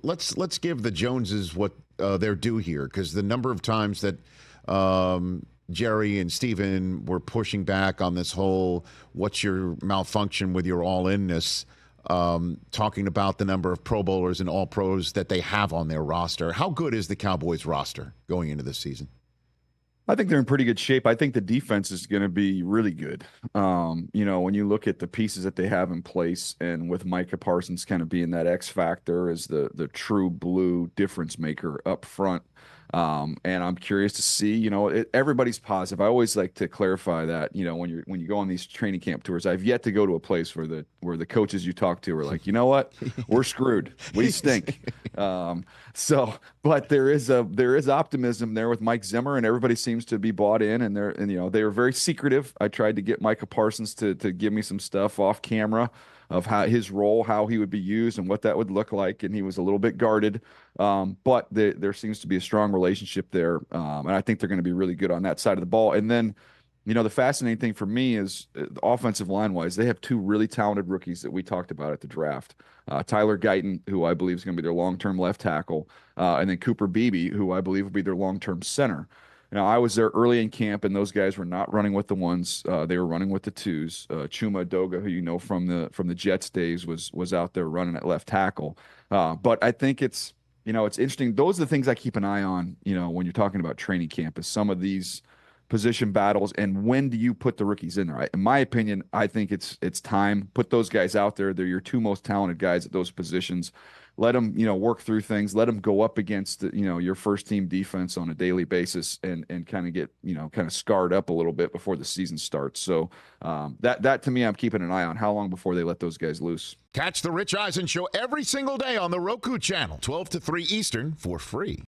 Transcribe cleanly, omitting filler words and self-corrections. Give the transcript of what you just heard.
let's give the Joneses what they're due here, because the number of times that Jerry and Steven were pushing back on this whole what's your malfunction with your all-inness, talking about the number of Pro Bowlers and All-Pros that they have on their roster. How good is the Cowboys roster going into this season? I think they're in pretty good shape. I think the defense is going to be really good. When you look at the pieces that they have in place, and with Micah Parsons kind of being that X factor as the true blue difference maker up front. And I'm curious to see, everybody's positive. I always like to clarify that, when you go on these training camp tours, I've yet to go to a place where the coaches you talk to are like, you know what, we're screwed. We stink. But there is optimism there with Mike Zimmer, and everybody seems to be bought in, and they were very secretive. I tried to get Micah Parsons to give me some stuff off camera of how his role, how he would be used, and what that would look like. And he was a little bit guarded, but there seems to be a strong relationship there, and I think they're going to be really good on that side of the ball. And then, the fascinating thing for me is offensive line-wise, they have two really talented rookies that we talked about at the draft. Tyler Guyton, who I believe is going to be their long-term left tackle, and then Cooper Beebe, who I believe will be their long-term center. Now, I was there early in camp, and those guys were not running with the ones. They were running with the twos. Chuma Doga, who from the Jets days, was out there running at left tackle. But I think it's interesting. Those are the things I keep an eye on, when you're talking about training camp, is some of these position battles, and when do you put the rookies in there? In my opinion, I think it's time. Put those guys out there. They're your two most talented guys at those positions. Let them, work through things. Let them go up against, your first team defense on a daily basis, and kind of get, kind of scarred up a little bit before the season starts. So that to me, I'm keeping an eye on how long before they let those guys loose. Catch the Rich Eisen Show every single day on the Roku channel, 12 to 3 Eastern, for free.